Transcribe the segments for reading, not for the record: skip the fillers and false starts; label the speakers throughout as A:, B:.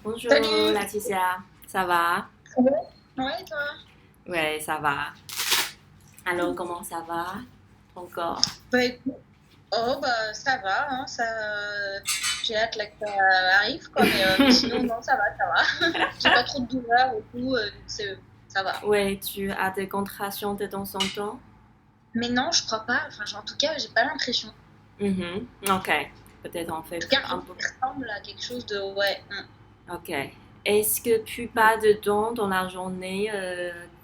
A: Bonjour
B: Salut!
A: Laetitia, ça va?
B: Ouais, ouais, toi?
A: Ouais, ça va. Alors, comment ça va? Encore?
B: Bah écoute, oh bah ça va, hein, j'ai hâte là que ça arrive quoi, mais sinon non ça va, ça va. J'ai pas trop de douleurs et tout, donc ça va.
A: Ouais, tu as des contractions de temps en temps?
B: Mais non, je crois pas, enfin en tout cas j'ai pas l'impression. En
A: Mhm. Ok, peut-être en fait
B: tout cas
A: un
B: rien
A: peu.
B: qui ressemble à quelque chose de ouais.
A: Ok. Est-ce que tu pas de temps dans la journée?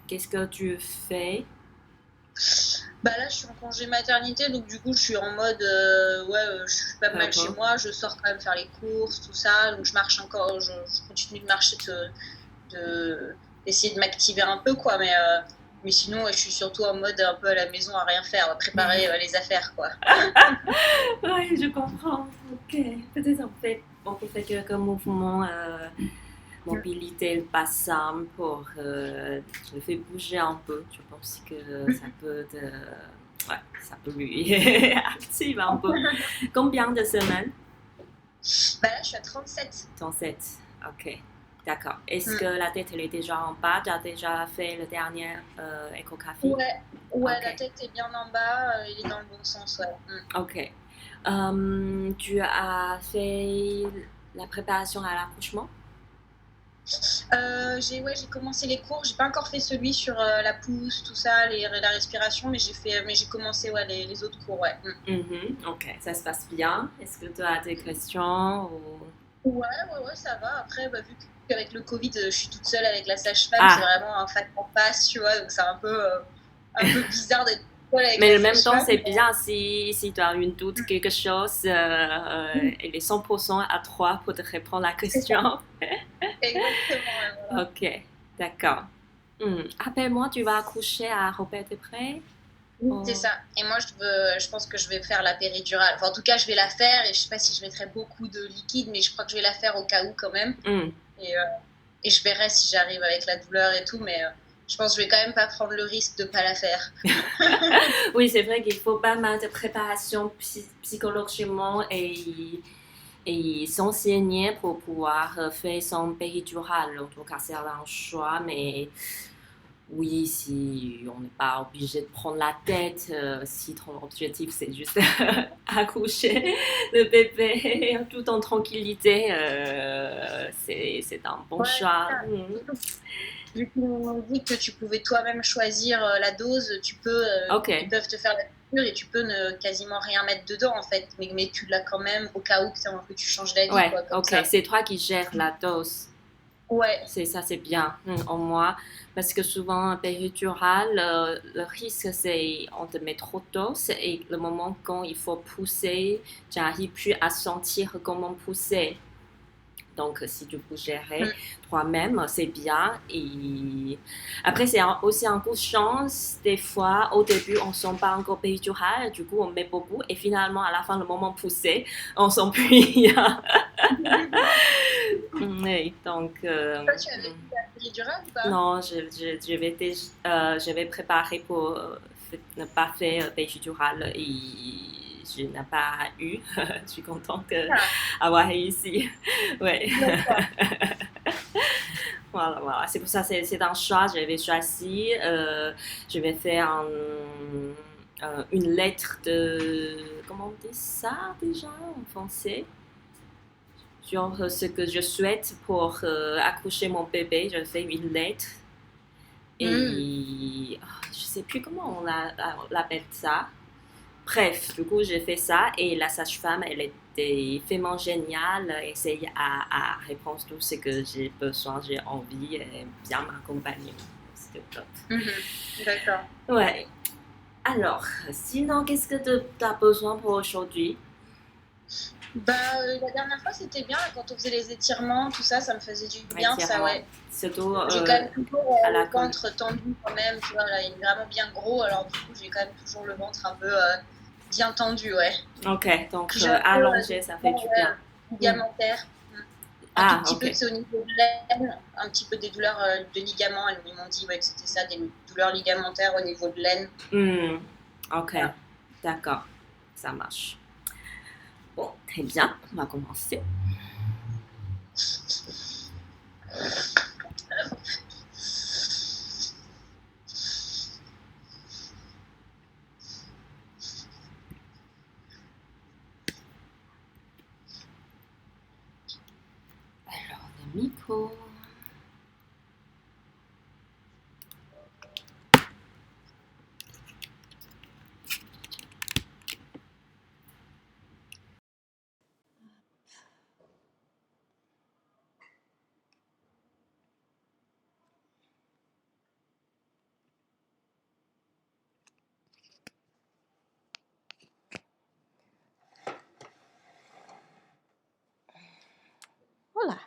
A: Qu'est-ce que tu fais?
B: Bah là je suis en congé maternité donc du coup je suis en mode ouais je suis pas mal chez
A: Mhm.
B: moi, je sors quand même faire les courses, tout ça, donc je marche encore, je continue de marcher d'essayer de m'activer un peu, quoi. Mais sinon, ouais, je suis surtout en mode un peu à la maison à rien faire, à préparer les affaires, quoi.
A: Oui, je comprends. Ok. Peut-être on peut faire quelques mouvements, mobilité, le bassin pour le faire bouger un peu. Je pense que ouais, ça peut lui activer un peu. Combien de semaines?
B: Bah là, je suis à 37.
A: 37. Ok. D'accord. Est-ce que
B: Mm.
A: la tête elle est déjà en bas? Tu as déjà fait le dernier échographie?
B: Ouais, ouais, la
A: Ok.
B: tête est bien en bas, il est dans le bon sens, ouais. Mm.
A: Ok. Tu as fait la préparation à l'accouchement?
B: J'ai commencé les cours. J'ai pas encore fait celui sur la pousse, tout ça, la respiration, mais j'ai commencé ouais, les autres cours, ouais. Mm.
A: Mhm. Ok, ça se passe bien. Est-ce que tu as des questions
B: Ouais, ouais, ouais, ça va. Après, bah, vu qu'avec le Covid, je suis toute seule avec la sage-femme, c'est
A: Ah,
B: vraiment un face en face, tu vois, donc c'est un peu bizarre d'être seule avec
A: mais
B: la
A: en même temps,
B: sage-femme.
A: c'est bien si tu as une doute, quelque chose, elle est 100% à toi pour te répondre à la
B: C'est ça,
A: question.
B: exactement, ouais, voilà.
A: Ok, d'accord. Appelle-moi, tu vas accoucher à Robert-des-Prés?
B: Oui, c'est
A: Oh.
B: ça. Et moi, je pense que je vais faire la péridurale. Enfin, en tout cas, je vais la faire et je sais pas si je mettrai beaucoup de liquide, mais je crois que je vais la faire au cas où quand même.
A: Hmm.
B: Et, euh, et je verrai si j'arrive avec la douleur et tout, mais je pense que je vais quand même pas prendre le risque de pas la faire.
A: Oui, c'est vrai qu'il faut pas mal de préparation psychologiquement et s'enseigner pour pouvoir faire son péridural. En tout cas, c'est un choix, mais oui, si on n'est pas obligé de prendre la tête, si ton objectif c'est juste accoucher le bébé tout en tranquillité, c'est un bon
B: Ouais, c'est
A: choix.
B: ça. Surtout vu qu'ils m'ont dit que tu pouvais toi-même choisir la dose,
A: Ok,
B: ils peuvent te faire la piqûre et tu peux ne quasiment rien mettre dedans en fait, mais tu l'as quand même au cas où que tu changes d'avis,
A: ouais,
B: quoi, comme
A: ok,
B: ça.
A: c'est toi qui gères la dose.
B: Ouais.
A: C'est ça, c'est bien en moi. Parce que souvent, en péridural, le risque, c'est on te met trop de doses et le moment quand il faut pousser, tu n'arrives plus à sentir comment pousser. Donc, si tu peux gérer
B: Mm.
A: toi-même, c'est bien. Et après, aussi un coup de chance. Des fois, au début, on ne sent pas encore péridural. Du coup, on met beaucoup. Et finalement, à la fin, le moment poussé, on sent plus rien. Oui, donc,
B: Toi, tu avais fait la péridurale ou pas?
A: non, je vais préparer pour ne pas faire péridurale et je n'ai pas eu. Je suis contente
B: Ah,
A: d'avoir réussi. Ouais.
B: d'accord.
A: Voilà, voilà. C'est pour ça, c'est un choix. J'avais choisi. Je vais faire une lettre de. Comment on dit ça déjà en français? Genre ce que je souhaite pour accoucher mon bébé. Je fais une lettre
B: Mm.
A: et je sais plus comment on l'appelle ça. Bref, du coup, j'ai fait ça et la sage-femme, elle était vraiment géniale, essaye à répondre tout ce que j'ai besoin, j'ai envie, et bien m'accompagner. C'était top.
B: Mhm. D'accord.
A: Ouais. Alors, sinon, qu'est-ce que tu as besoin pour aujourd'hui?
B: Bah, la dernière fois, c'était bien, là, quand on faisait les étirements, tout ça, ça me faisait du bien, ça,
A: Étirement.
B: ouais.
A: Surtout
B: J'ai quand même toujours
A: à la
B: le
A: colle.
B: ventre tendu quand même, tu vois, là, il est vraiment bien gros, alors du coup, j'ai quand même toujours le ventre un peu bien tendu, ouais.
A: Ok, donc
B: Puis j'ai un peu des
A: allonger, ça fait
B: douleurs
A: du bien. Hmm.
B: ligamentaires. Mm. Un tout
A: Ah,
B: petit peu,
A: ok.
B: c'est au niveau de l'aine, un petit peu des douleurs de ligaments. Ils m'ont dit ouais, que c'était ça, des douleurs ligamentaires au niveau de l'aine.
A: Hmm. Ok,
B: Voilà.
A: d'accord. Ça marche. Bon, très bien. On va commencer. Alors, le micro. Voilà.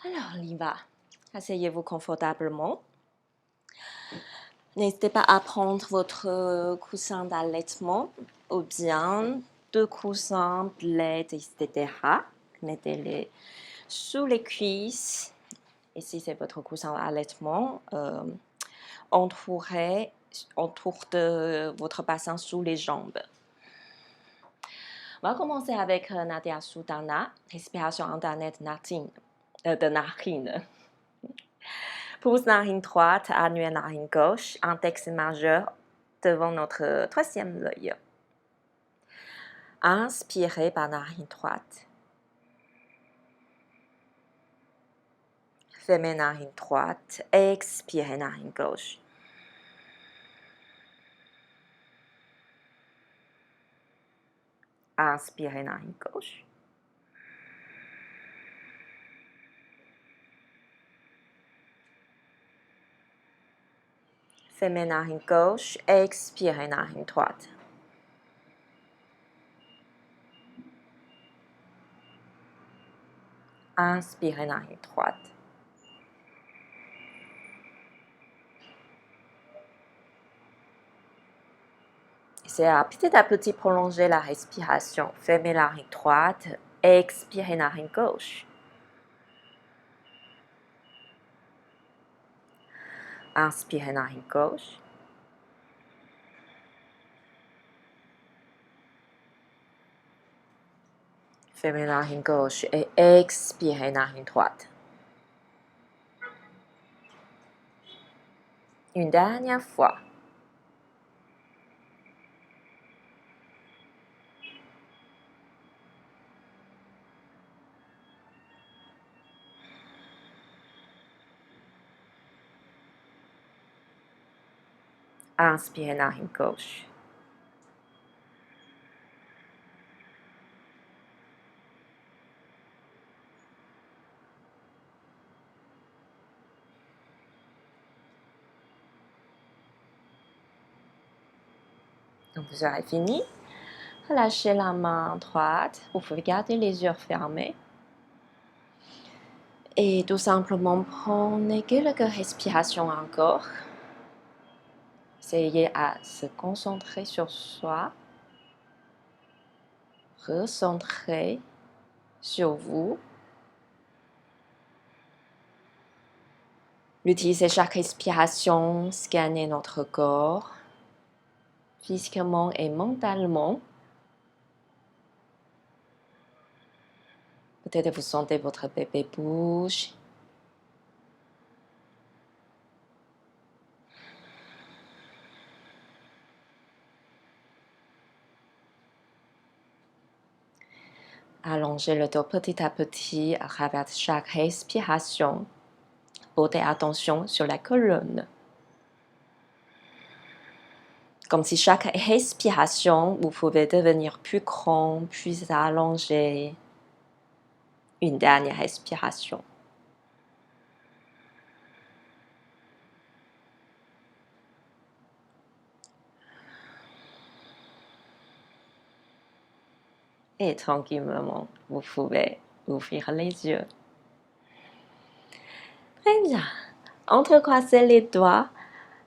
A: Alors, on y va. Asseyez-vous confortablement. N'hésitez pas à prendre votre coussin d'allaitement ou bien deux coussins, bled, etc. Mettez-les sous les cuisses. Et si c'est votre coussin d'allaitement, entour de votre bassin sous les jambes. On va commencer avec Nadia Sudana, respiration alternée de narine. Pouce narine droite, annuaire narine gauche, index majeur devant notre troisième œil. Inspirez par narine droite. Fermez narine droite, expirez narine gauche. Inspirez narine gauche. Fermez narine gauche, expirez narine droite. Inspirez narine droite. C'est à petit prolonger la respiration. Fermez la narine droite, expirez narine gauche. Inspirez narine gauche. Fermez la narine gauche et expirez narine droite. Une dernière fois. Inspirez narine gauche. Donc vous aurez fini. Relâchez la main droite. Vous pouvez garder les yeux fermés. Et tout simplement prenez quelques respirations encore. Essayez à se concentrer sur soi. Recentrer sur vous. Utilisez chaque respiration, scanner notre corps, physiquement et mentalement. Peut-être vous sentez votre bébé bouge. Allongez le dos petit à petit à travers chaque respiration. Portez attention sur la colonne. Comme si chaque respiration, vous pouvez devenir plus grand, plus allongé. Une dernière respiration. Et tranquillement, vous pouvez ouvrir les yeux. Très bien. Entrecroisez les doigts.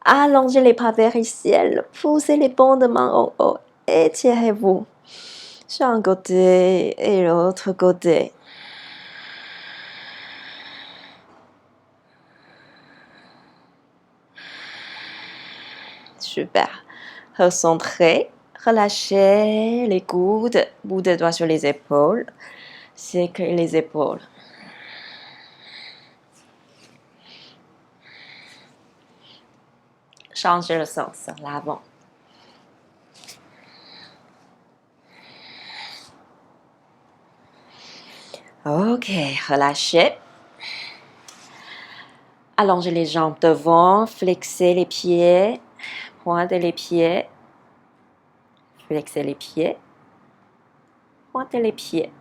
A: Allongez les bras vers le ciel. Poussez les paumes de main en haut. Étirez-vous. Sur un côté et l'autre côté. Super. Recentrez. Relâchez les coudes, bout de doigts sur les épaules. Secrez les épaules. Changez le sens, l'avant. Ok, relâchez. Allongez les jambes devant, flexez les pieds, pointez les pieds, flexez les pieds, pointez les pieds.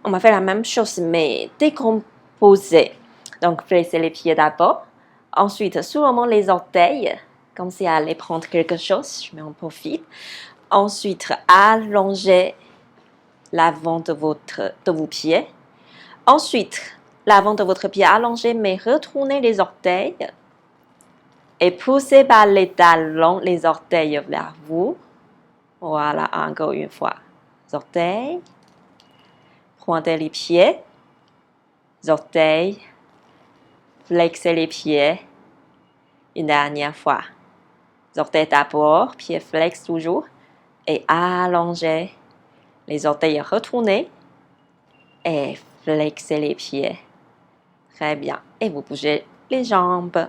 A: On va faire la même chose, mais décomposé. Donc, flexez les pieds d'abord. Ensuite, soulevons les orteils, comme si elle allait prendre quelque chose. Je m'en profite. Ensuite, allongez l'avant de vos pieds. Ensuite, l'avant de votre pied allongé, mais retournez les orteils. Et poussez par les talons les orteils vers vous. Voilà, encore une fois. Orteils. Pointez les pieds. Orteils. Flexez les pieds. Une dernière fois. Orteils d'abord, pieds flex toujours. Et allongez. Les orteils retournez. Et flexez les pieds. Très bien. Et vous bougez les jambes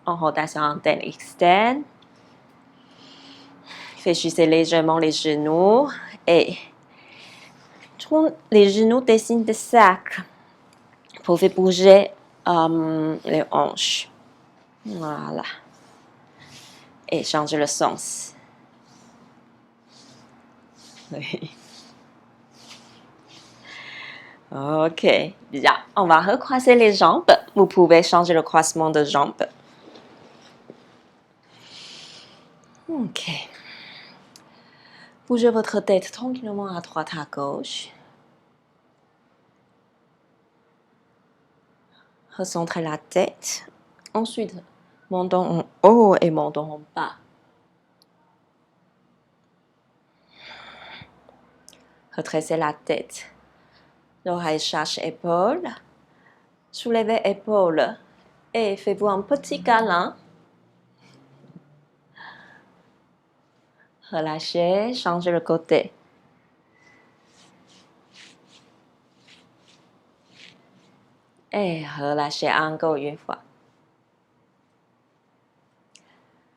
A: en rotation interne externe. Fléchissez légèrement les genoux. Et les genoux dessinent des cercles. Vous pouvez bouger les hanches. Voilà. Et changer le sens. Oui. Ok, bien. On va recroiser les jambes. Vous pouvez changer le croisement de jambes. Ok. Bougez votre tête tranquillement à droite, à gauche. Recentrez la tête. Ensuite, montons en haut et montons en bas. Redressez la tête. L'oreille cherche épaule. Soulevez épaule. Et faites-vous un petit câlin. Relâchez, changez le côté. Et relâchez encore une fois.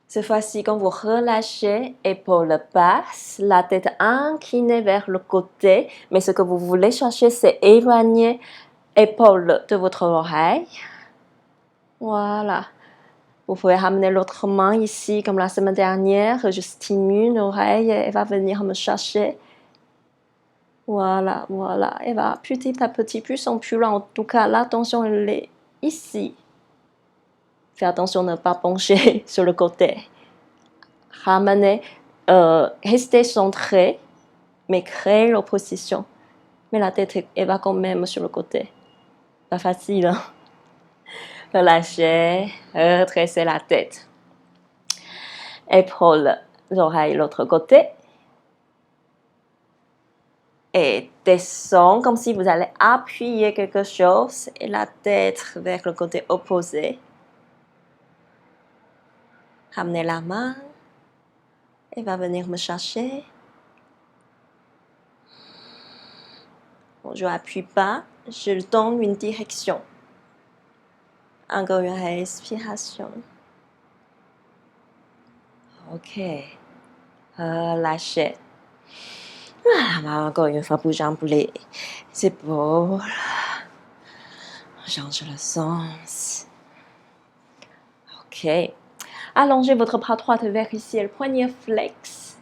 A: Cette fois-ci, quand vous relâchez, épaules basses, la tête inclinée vers le côté. Mais ce que vous voulez chercher, c'est éloigner l'épaule de votre oreille. Voilà. Vous pouvez ramener l'autre main ici, comme la semaine dernière. Je stimule l'oreille, elle va venir me chercher. Voilà, voilà. Elle va petit à petit, plus en plus loin. En tout cas, l'attention, elle est ici. Faites attention de ne pas pencher sur le côté. Ramenez, restez centré, mais créez l'opposition. Mais la tête, elle va quand même sur le côté. Pas facile, hein? Relâchez, redressez la tête. Épaules, oreilles, l'autre côté. Et descend comme si vous allez appuyer quelque chose et la tête vers le côté opposé. Ramenez la main. Elle va venir me chercher. Bon, je n'appuie pas, je donne une direction. Encore une respiration. Ok. Relâchez. Voilà, encore une fois, bougez un peu les épaules. Change le sens. Ok. Allongez votre bras droit vers ici, le poignet flex.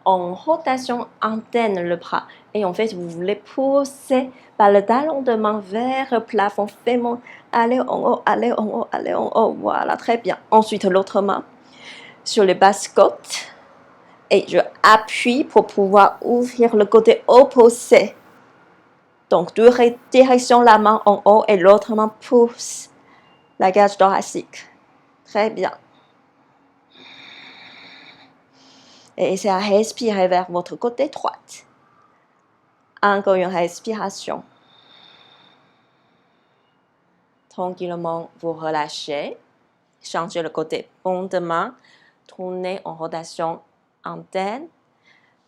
A: En rotation interne le bras. Et en fait, vous voulez pousser par le talon de main vers le plafond. Faites-moi aller en haut, aller en haut, aller en haut. Voilà, très bien. Ensuite, l'autre main sur les basses côtes. Et je appuie pour pouvoir ouvrir le côté opposé. Donc, deux directions, la main en haut et l'autre main pousse la cage thoracique. Très bien. Et essayez à respirer vers votre côté droit. Encore une respiration. Tranquillement, vous relâchez. Changez le côté. Paume de main. Tournez en rotation
C: antenne.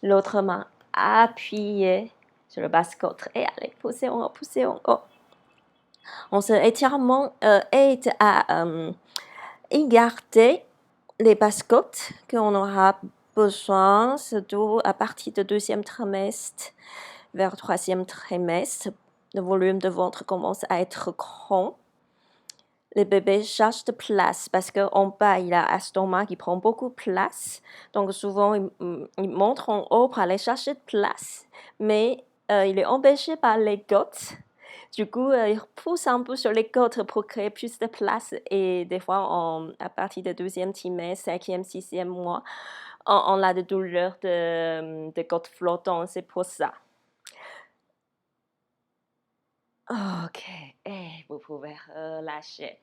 C: L'autre main appuyée sur le bas-côté. Et allez, poussez en haut, poussez en haut. On se étirement aide à écarter les bas-côtes qu'on aura besoin, surtout à partir du deuxième trimestre vers le troisième trimestre. Le volume de ventre commence à être grand. Le bébé cherche de place parce qu'en bas, il a un estomac qui prend beaucoup de place. Donc, souvent, il monte en haut pour aller chercher de place. Mais il est empêché par les côtes. Du coup, il pousse un peu sur les côtes pour créer plus de place. Et des fois, à partir du deuxième trimestre, cinquième, sixième mois, on a des douleurs de côtes flottantes. C'est pour ça. OK. Et vous pouvez relâcher.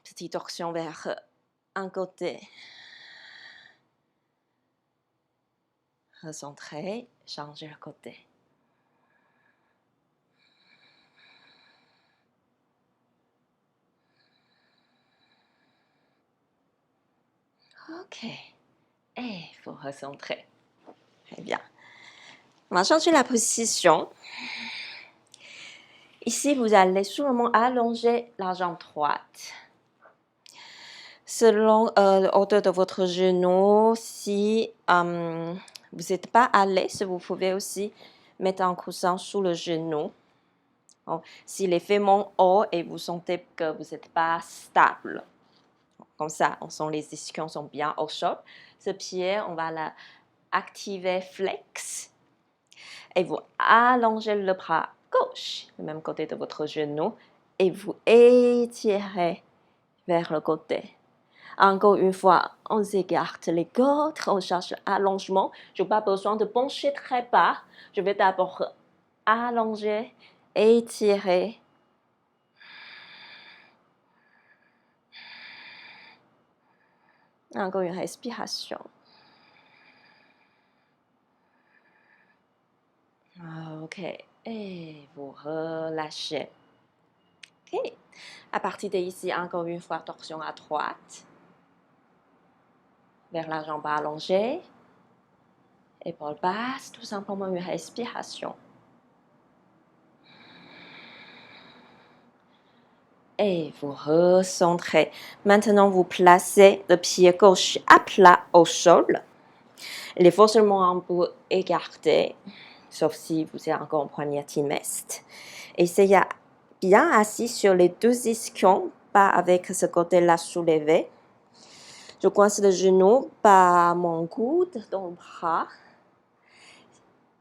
C: Petite torsion vers un côté. Recentrer, changer le côté. OK. Et il faut recentrer. Très bien. On va changer la position. Ici, vous allez sûrement allonger la jambe droite. Selon la hauteur de votre genou, si vous n'êtes pas à l'aise, vous pouvez aussi mettre un coussin sous le genou. Bon, si les fesses montent haut et vous sentez que vous n'êtes pas stable, comme ça, on sent les ischions sont bien au sol. Ce pied, on va l'activer flex. Et vous allongez le bras gauche, le même côté de votre genou, et vous étirez vers le côté. Encore une fois, on écarte les côtes, on cherche l'allongement. Je n'ai pas besoin de pencher très bas. Je vais d'abord allonger, étirer. Encore une respiration. OK. Et vous relâchez. OK. À partir d'ici, encore une fois, torsion à droite. Vers la jambe allongée. Épaule basse, tout simplement une respiration. Et vous recentrez. Maintenant, vous placez le pied gauche à plat au sol. Il est forcément un peu écarté, sauf si vous êtes encore en premier trimestre. Essayez bien assis sur les deux ischions, pas avec ce côté-là soulevé. Je coince le genou par mon coude dans le bras.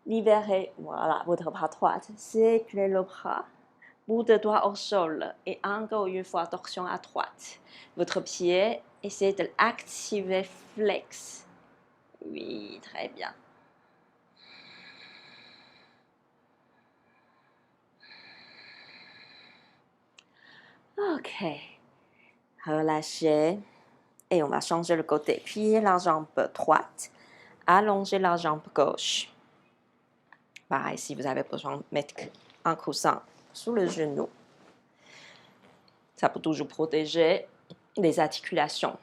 C: Libérez, voilà, votre bras droit. Serrez le bras. Bout de doigt au sol. Et encore une fois, torsion à droite. Votre pied, essayez de l'activer flex. Oui, très bien. OK. Relâchez. Et on va changer le côté. Pliez la jambe droite. Allongez la jambe gauche. Pareil, si vous avez besoin de mettre un coussin sous le genou. Ça peut toujours protéger les articulations.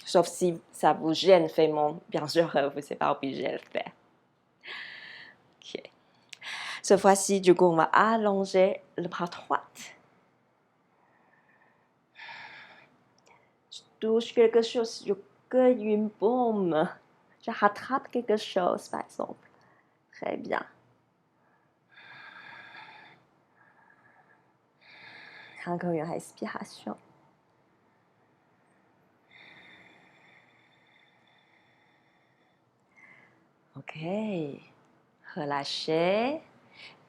C: Sauf si ça vous gêne vraiment, bien sûr, vous n'êtes pas obligé de le faire. OK. Cette fois-ci, du coup, on va allonger le bras droit. Je touche quelque chose, je cueille une pomme. Je rattrape quelque chose, par exemple. Très bien. Encore une respiration. OK. Relâchez.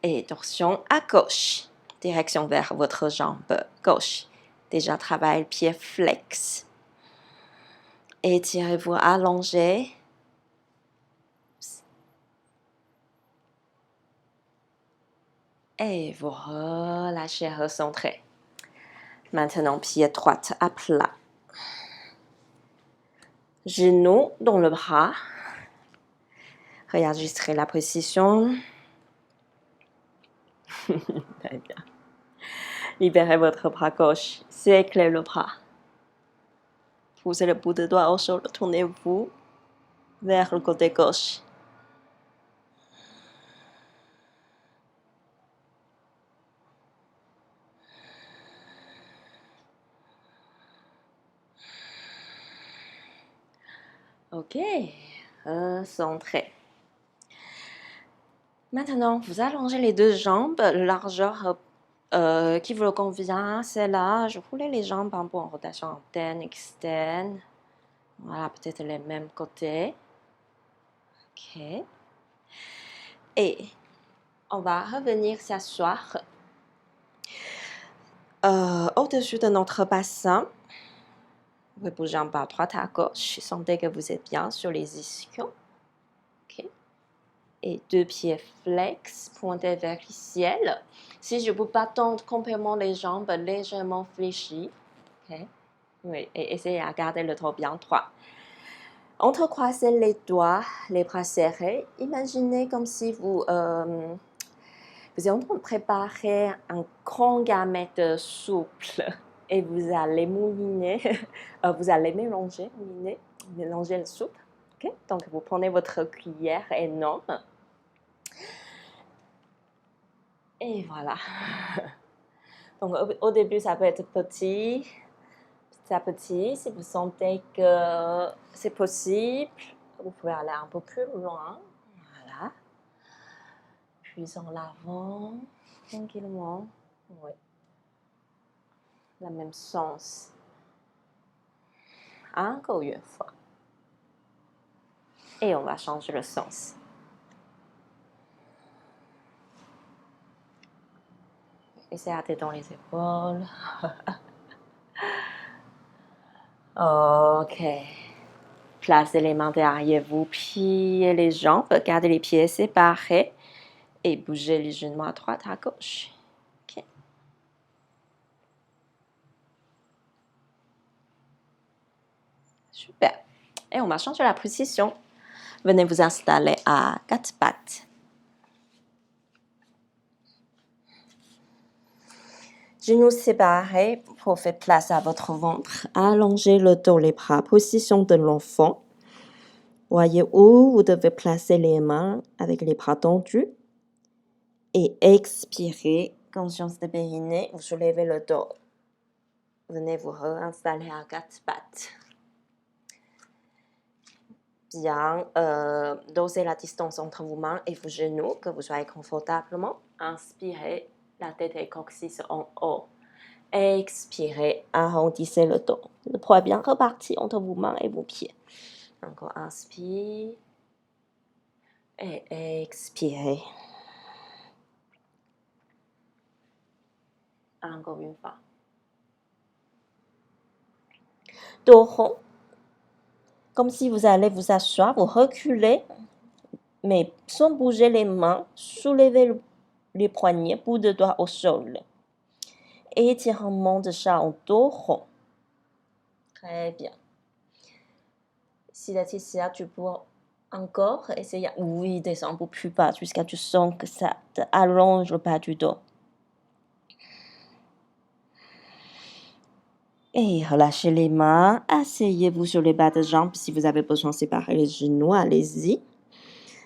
C: Et torsion à gauche. Direction vers votre jambe gauche. Déjà travaille le pied flex. Étirez-vous, allongez. Et vous relâchez, recentrez. Maintenant, pied droit à plat. Genou dans le bras. Réajustez la position. Très bien. Libérez votre bras gauche. Serrez le bras. Poussez le bout de doigt au sol. Tournez-vous. vers le côté gauche. Ok, centré. Maintenant, vous allongez les deux jambes, largeur qui vous convient, c'est là. Je roule les jambes un peu en rotation interne, externe. Voilà, peut-être les mêmes côtés. Ok. Et on va revenir s'asseoir au-dessus de notre bassin. Vous pouvez bouger un peu à droite, à gauche. Sentez que vous êtes bien sur les ischions. Ok. Et deux pieds flex, pointés vers le ciel. Si je ne peux pas tendre complètement les jambes, légèrement fléchies. Okay. Oui, et essayez à garder le dos bien droit. Entrecroisez les doigts, les bras serrés. Imaginez comme si vous êtes en train de préparer un grand gamète souple et vous allez mouliner, vous allez mélanger la soupe. Okay? Donc, vous prenez votre cuillère énorme. Et voilà. Donc, au début, ça peut être petit à petit. Si vous sentez que c'est possible, vous pouvez aller un peu plus loin. Voilà. Puis en avant, tranquillement. Oui. Le même sens. Encore une fois. Et on va changer le sens. Essayez à détendre les épaules. Ok. Placez les mains derrière vous, pliez les jambes, gardez les pieds séparés et bougez les genoux à droite, à gauche. Ok. Super. Et on va changer la position. Venez vous installer à quatre pattes. Genoux séparés pour faire place à votre ventre. Allongez le dos, les bras. Position de l'enfant. Voyez où vous devez placer les mains avec les bras tendus. Et expirez. Conscience de périnée. Vous soulevez le dos. Venez vous réinstaller à quatre pattes. Bien, dosez la distance entre vos mains et vos genoux, que vous soyez confortablement. Inspirez, la tête et coccyx en haut. Expirez, arrondissez le dos. Le poids est bien reparti entre vos mains et vos pieds. Encore inspire et expirez. Encore une fois. Dos rond. Comme si vous allez vous asseoir, vous reculez, mais sans bouger les mains, soulevez les poignets, bout de doigts au sol. Étirement de chat en dos rond. Très bien. Si Laetitia, tu peux encore essayer, oui, descendre un peu plus bas jusqu'à tu sens que ça allonge le bas du dos. Et relâchez les mains, asseyez-vous sur les bas de jambes. Si vous avez besoin de séparer les genoux, allez-y.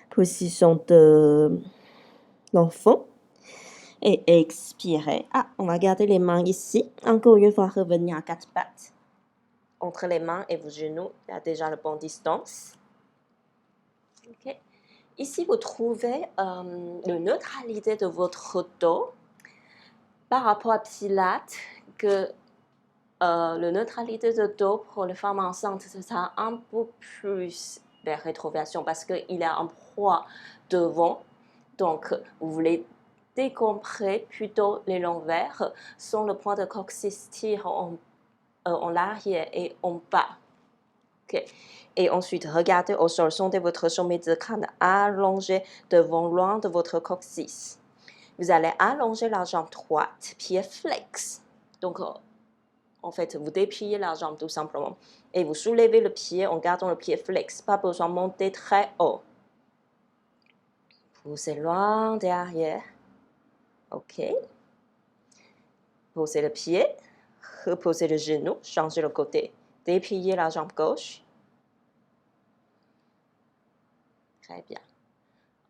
C: Position de l'enfant. Et expirez. On va garder les mains ici. Encore une fois, revenir à quatre pattes. Entre les mains et vos genoux, il y a déjà la bonne distance. Okay. Ici, vous trouvez la neutralité de votre dos par rapport à Pilates, que la neutralité de dos pour les femmes enceintes, c'est ça un peu plus vers rétroversion parce qu'il a un poids devant. Donc, vous voulez décompresser plutôt les l'envers sans le point de coccyx tire en arrière et en bas. Okay. Et ensuite, regardez au sol, sentez votre sommet de crâne allongé devant loin de votre coccyx. Vous allez allonger la jambe droite, pied flex. Donc, en fait, vous dépliez la jambe tout simplement. Et vous soulevez le pied en gardant le pied flex. Pas besoin de monter très haut. Poussez loin derrière. OK. Posez le pied. Reposez le genou. Changez le côté. Dépliez la jambe gauche. Très bien.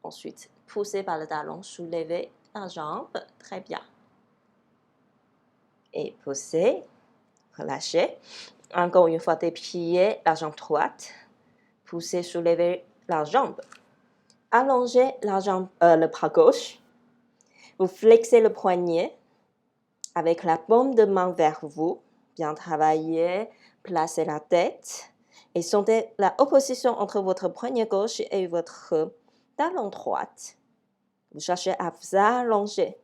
C: Ensuite, poussez par le talon, soulevez la jambe. Très bien. Et poussez, relâchez. Encore une fois, dépliez la jambe droite. Poussez, soulevez la jambe. Allongez le bras gauche. Vous flexez le poignet avec la paume de main vers vous. Bien travaillé. Placez la tête et sentez la opposition entre votre poignet gauche et votre talon droite. Vous cherchez à vous allonger.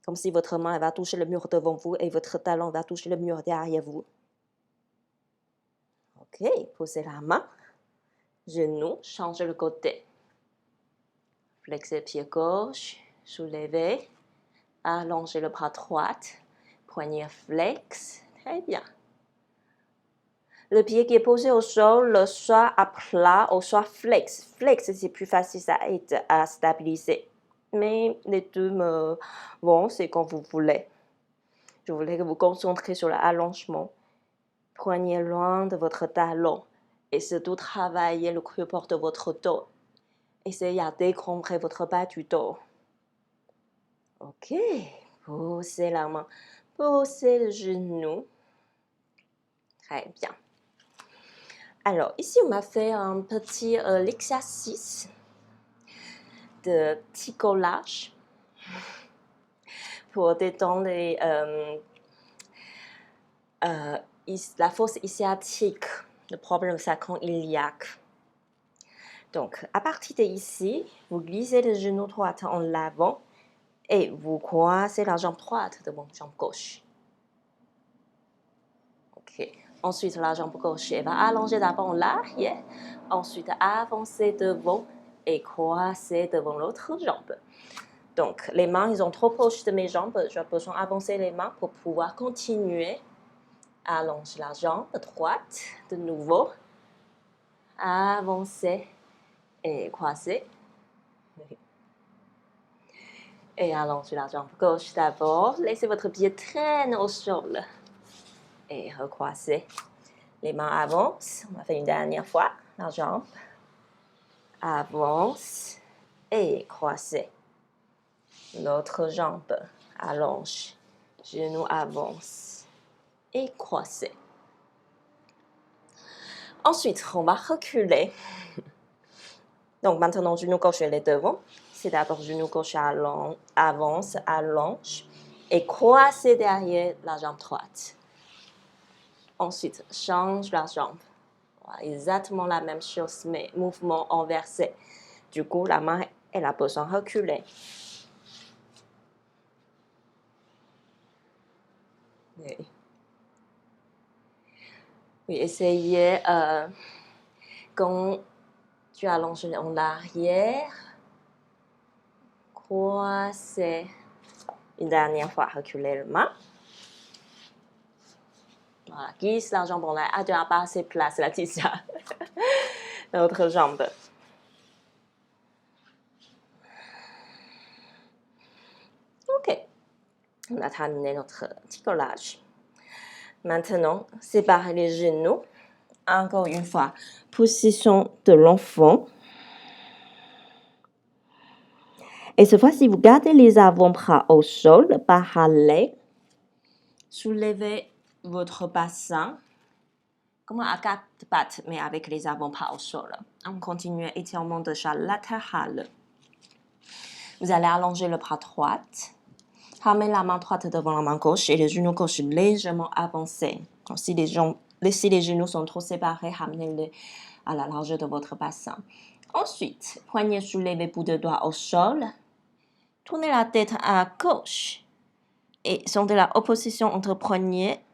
C: Comme si votre main va toucher le mur devant vous et votre talon va toucher le mur derrière vous. Ok, posez la main. Genou, changez le côté. Flexez le pied gauche, soulevez. Allongez le bras droit. Poignet flex. Très bien. Le pied qui est posé au sol, soit à plat ou soit flex. Flex, c'est plus facile, ça aide à stabiliser. Mais les deux me vont, c'est quand vous voulez. Je voulais que vous concentrez sur l'allongement. Poignez loin de votre talon et surtout travaillez le support de votre dos. Essayez à décombrer votre bas du dos. Ok, posez la main, posez le genou. Très bien. Alors, ici, on m'a fait un petit exercice de petit collage pour détendre la force sciatique, le problème sacro iliaque. Donc, à partir d'ici, vous glissez le genou droit en l'avant et vous croisez la jambe droite devant la jambe gauche. Ok. Ensuite, la jambe gauche va allonger d'abord en l'arrière, ensuite avancer devant et croiser devant l'autre jambe. Donc, les mains, ils sont trop proches de mes jambes. J'ai besoin d'avancer les mains pour pouvoir continuer. Allonge la jambe droite de nouveau. Avancer et croiser. Et allongez la jambe gauche d'abord. Laissez votre pied traîner au sol. Et recroisez. Les mains avancent. On va faire une dernière fois. La jambe avance et croisez. L'autre jambe allonge. Genou avance et croisez. Ensuite, on va reculer. Donc maintenant, genou gauche est devant. C'est d'abord genou gauche avance, allonge et croisez derrière la jambe droite. Ensuite, change la jambe. Voilà, exactement la même chose, mais mouvement inversé. Du coup, la main, elle a besoin de reculer. Oui, essayez quand tu allonges en arrière, croisez. Une dernière fois, reculez la main. Voilà, glisse la jambe en l'air. Ah, tu n'as pas assez de place, Laetitia. L'autre jambe. Ok. On a terminé notre petit collage. Maintenant, séparez les genoux. Encore une fois, position de l'enfant. Et cette fois-ci, vous gardez les avant-bras au sol, parallèles. Soulevez votre bassin, comme à quatre pattes, mais avec les avant-bras au sol. On continue étirement de chaque latéral. Vous allez allonger le bras droit. Ramenez la main droite devant la main gauche et les genoux gauche légèrement avancés. Donc, si les genoux sont trop séparés, ramenez-les à la largeur de votre bassin. Ensuite, poignets soulevés, bout de doigt au sol. Tournez la tête à gauche et sentez la opposition entre poignet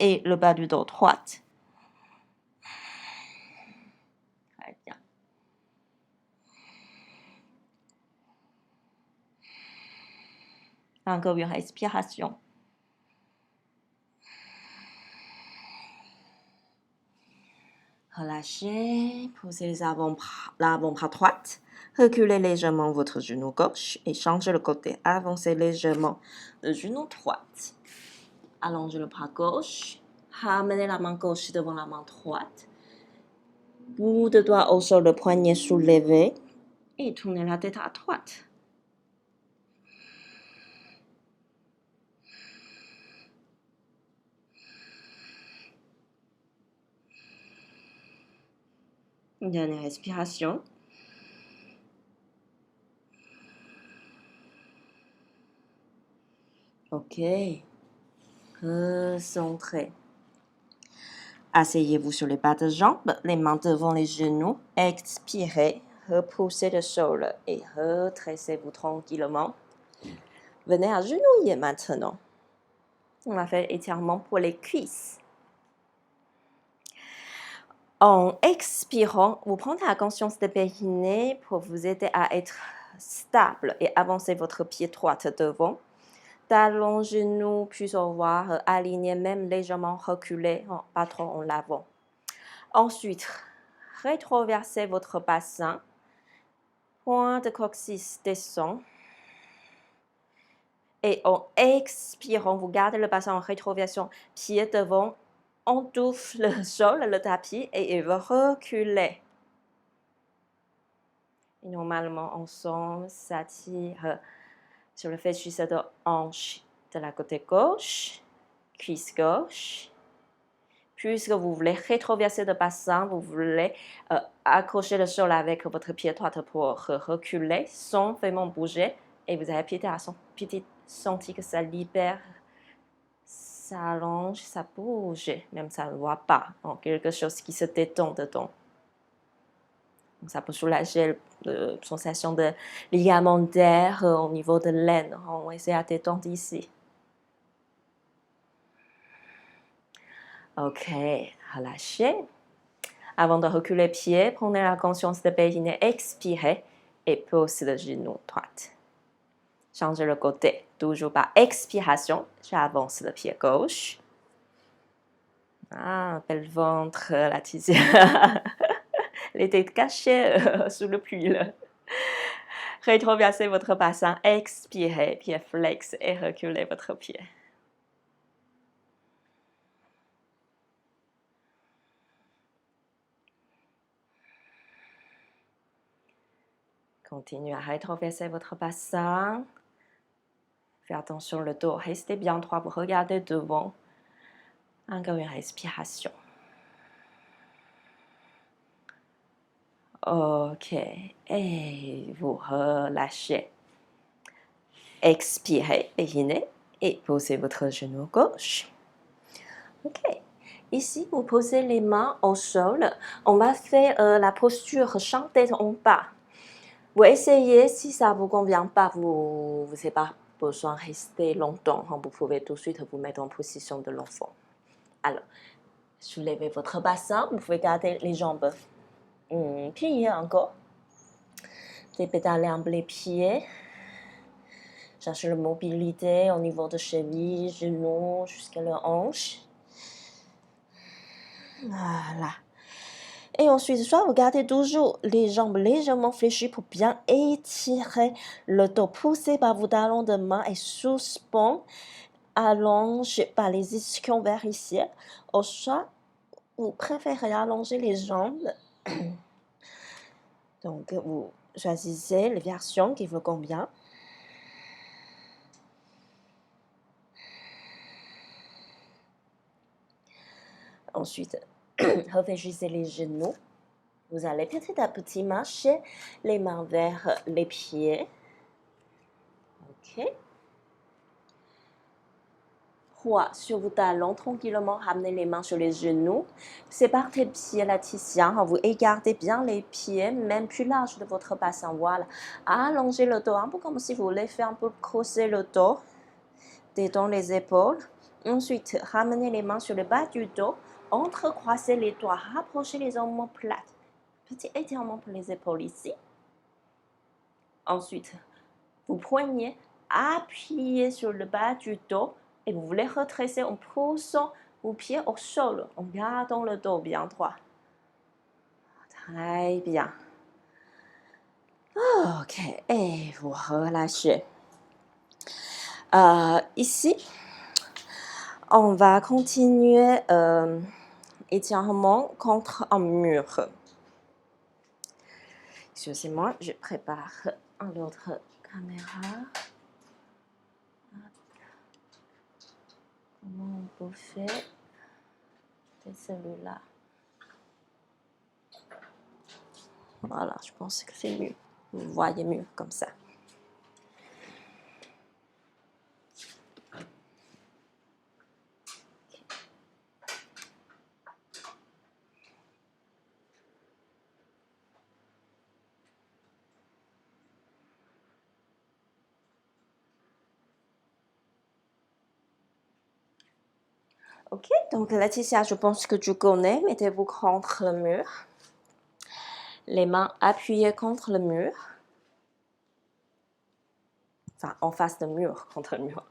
C: et le bas du dos droite. Très bien. Encore une respiration. Relâchez, posez l'avant-bras droit. Reculez légèrement votre genou gauche et changez le côté. Avancez légèrement le genou droit. Allongez le bras gauche. Ramenez la main gauche devant la main droite. Bout de doigt au sol, le poignet soulevé. Et tournez la tête à droite. Une dernière respiration. Ok. Recentrez. Asseyez-vous sur les bas de jambes, les mains devant les genoux. Expirez. Repoussez le sol et redressez-vous tranquillement. Venez agenouiller maintenant. On va faire étirement pour les cuisses. En expirant, vous prenez la conscience de périnée pour vous aider à être stable et avancer votre pied droit devant. Talons, genoux, puis au revoir, alignés, même légèrement reculés, pas trop en l'avant. Ensuite, rétroversez votre bassin. Point de coccyx descend. Et en expirant, vous gardez le bassin en rétroversion, pied devant, entouffe le sol, le tapis, et il va reculer. Et normalement, ensemble, s'attire sur le fléchisseur de hanche de la côté gauche, cuisse gauche. Puisque vous voulez rétroverser le bassin, vous voulez accrocher le sol avec votre pied droit pour reculer sans vraiment bouger. Et vous avez petit senti que ça libère, ça allonge, ça bouge, même ça ne voit pas. Donc, quelque chose qui se détend dedans. Donc, ça peut soulager la sensation de ligamentaire au niveau de l'aine. On va essayer à détendre ici. Ok, relâchez. Avant de reculer les pieds, prenez la conscience de périnée, expirez et posez le genou droit. Changez le côté. Toujours par expiration, j'avance le pied gauche. Ah, bel ventre, la tisière. Les têtes cachées sous le pull. Rétroversez votre bassin, expirez, pied flex et reculez votre pied. Continuez à rétroverser votre bassin. Faites attention le dos, restez bien droit, vous regardez devant. Encore une respiration. Ok, et vous relâchez. Expirez, périnée, et posez votre genou gauche. Ok, ici vous posez les mains au sol. On va faire la posture champ tête en bas. Vous essayez, si ça ne vous convient pas, vous n'avez pas besoin de rester longtemps. Vous pouvez tout de suite vous mettre en position de l'enfant. Alors, soulevez votre bassin, vous pouvez garder les jambes pliées encore. Dépédaler un peu les pieds. Cherchez la mobilité au niveau de cheville, genoux, jusqu'à la hanche. Voilà. Et ensuite, soit vous gardez toujours les jambes légèrement fléchies pour bien étirer le dos. Poussez par vos talons de main et suspend. Allonge par les ischions vers ici. Au soit, vous préférez allonger les jambes. Donc, vous choisissez les versions qui vous conviennent. Ensuite, réfléchissez les genoux. Vous allez petit à petit marcher les mains vers les pieds. Ok. Poids sur vos talons, tranquillement ramenez les mains sur les genoux. Séparez les pieds la tisière. Vous écartez bien les pieds, même plus large de votre bassin. Voilà. Allongez le dos, un peu comme si vous voulez faire un peu creuser le dos. Détendez les épaules. Ensuite, ramenez les mains sur le bas du dos. Entrecroisez les doigts. Rapprochez les omoplates plates. Petit étirement pour les épaules ici. Ensuite, vous poignez, appuyez sur le bas du dos et vous voulez redresser en poussant vos pieds au sol, en gardant le dos bien droit. Très bien. Ok, et vous relâchez. Ici, on va continuer étirement contre un mur. Excusez-moi, je prépare l'autre caméra. Comment on peut faire de celui-là? Voilà, je pense que c'est mieux. Vous voyez mieux comme ça. Ok, donc Laetitia, je pense que tu connais. Mettez-vous contre le mur. Les mains appuyées contre le mur. Enfin, en face du mur, contre le mur.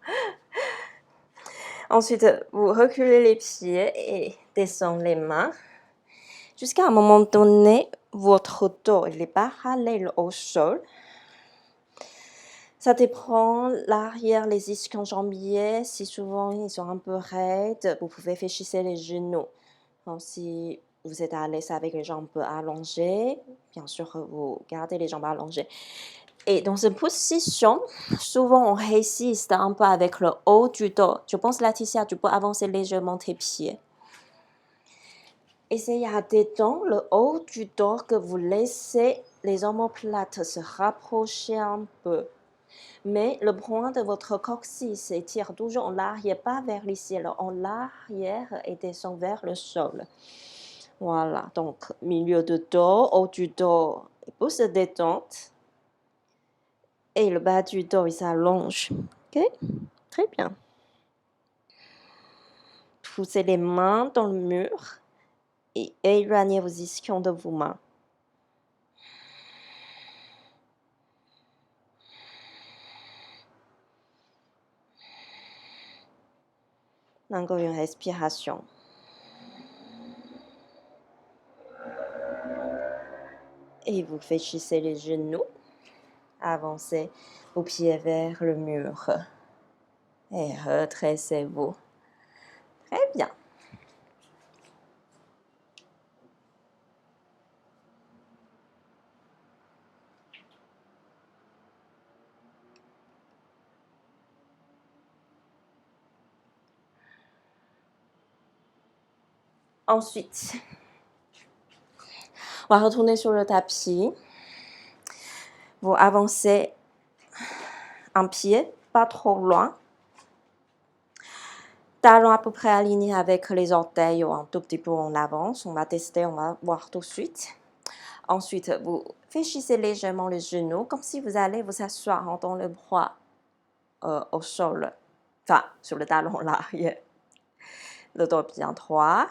C: Ensuite, vous reculez les pieds et descendez les mains. Jusqu'à un moment donné, votre dos il est parallèle au sol. Ça dépend, l'arrière, les ischio-jambiers, si souvent ils sont un peu raides, vous pouvez fléchir les genoux. Donc, si vous êtes à l'aise avec les jambes allongées, bien sûr, vous gardez les jambes allongées. Et dans cette position, souvent on résiste un peu avec le haut du dos. Je pense, Laetitia, tu peux avancer légèrement tes pieds. Essayez à détendre le haut du dos, que vous laissez les omoplates se rapprocher un peu. Mais le point de votre coccyx s'étire toujours en arrière, pas vers le ciel, en arrière et descend vers le sol. Voilà, donc milieu de dos, haut du dos, il peut se détendre. Et le bas du dos, il s'allonge. Ok, très bien. Poussez les mains dans le mur et éloignez vos ischions de vos mains. Encore une respiration. Et vous fléchissez les genoux. Avancez vos pieds vers le mur. Et redressez-vous. Très bien. Ensuite, on va retourner sur le tapis. Vous avancez un pied, pas trop loin. Talons à peu près alignés avec les orteils ou un tout petit peu en avance. On va tester, on va voir tout de suite. Ensuite, vous fléchissez légèrement les genoux, comme si vous allez vous asseoir dans le bras au sol, enfin sur le talon l'arrière. Le dos bien droit.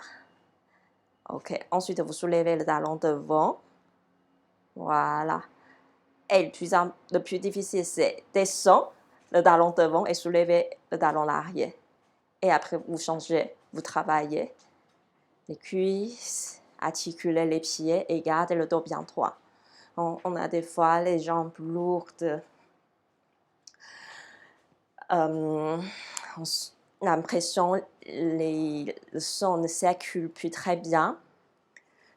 C: Ok. Ensuite, vous soulevez le talon devant. Voilà. Et le plus difficile, c'est descendre le talon devant et soulever le talon arrière. Et après, vous changez, vous travaillez les cuisses, articulez les pieds et gardez le dos bien droit. On a des fois les jambes lourdes. On a l'impression que le sang ne circule plus très bien.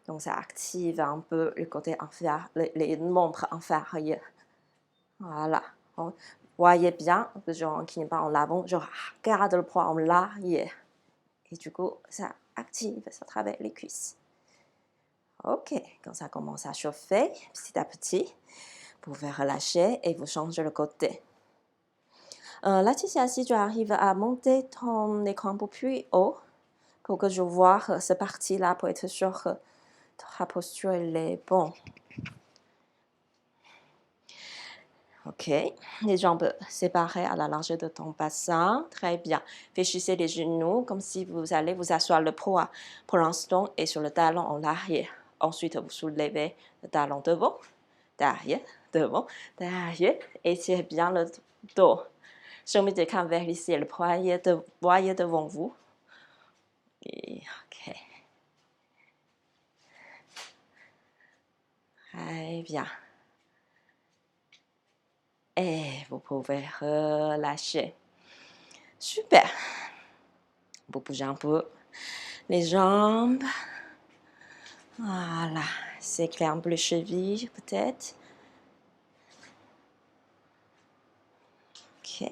C: Donc, ça active un peu le côté inférieur, les membres inférieurs. Voilà. Vous voyez bien que je n'incline pas en avant, je garde le poids en arrière. Et du coup, ça active, ça travaille les cuisses. Ok, quand ça commence à chauffer, petit à petit, vous pouvez relâcher et vous changez le côté. Laetitia, si tu arrives à monter ton écran un peu plus haut, pour que je vois cette partie-là, pour être sûr que ta posture est bonne. Ok, les jambes séparées à la largeur de ton bassin. Très bien. Fléchissez les genoux comme si vous allez vous asseoir le poids pour l'instant et sur le talon en arrière. Ensuite, vous soulevez le talon devant, derrière, devant, derrière. Étirez bien le dos. Chemin de camp vers ici, le voyez devant vous. Et, ok. Très bien. Et vous pouvez relâcher. Super. Vous bougez un peu les jambes. Voilà. s'éclaire un peu les chevilles, peut-être. Ok.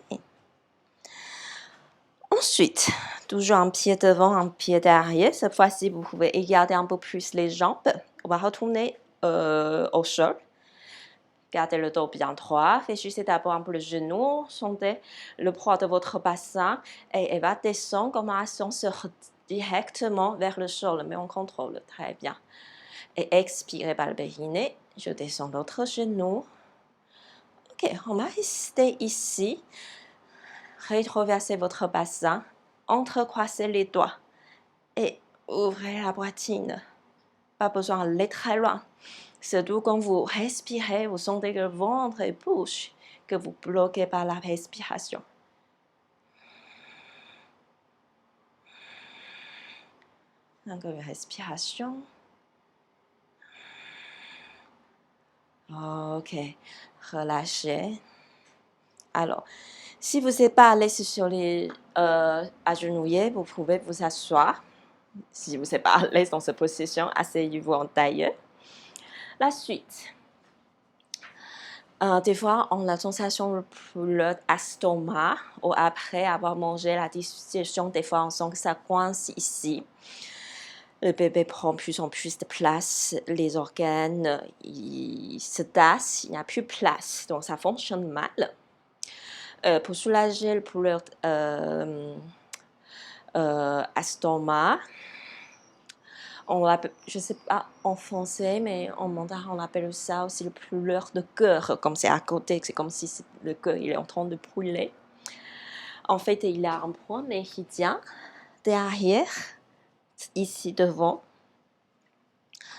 C: Ensuite, toujours un pied devant, un pied derrière. Cette fois-ci, vous pouvez écarter un peu plus les jambes. On va retourner au sol. Gardez le dos bien droit. Fléchissez d'abord un peu le genou. Sentez le poids de votre bassin et elle va descendre comme un ascenseur directement vers le sol, mais on contrôle très bien. Et expirez par le périnée. Je descends l'autre genou. Ok, on va rester ici. Rétroversez votre bassin. Entrecroisez les doigts et ouvrez la poitrine. Pas besoin d'aller très loin. Surtout quand vous respirez, vous sentez que le ventre bouge, que vous bloquez par la respiration. Encore une respiration. Ok, relâchez. Alors, si vous n'êtes pas à l'aise sur les agenouillés, vous pouvez vous asseoir. Si vous n'êtes pas à l'aise dans cette position, asseyez-vous en tailleur. La suite. Des fois, on a la sensation de douleur d'estomac ou après avoir mangé la digestion, des fois, on sent que ça coince ici. Le bébé prend plus en plus de place, les organes ils se tassent, il n'y a plus de place, donc ça fonctionne mal. Pour soulager le douleur estomac, je ne sais pas en français, mais en mandarin, on appelle ça aussi le brûleur de cœur, comme c'est à côté, c'est comme si le cœur il est en train de brûler. En fait, il a un point méridien derrière, ici devant,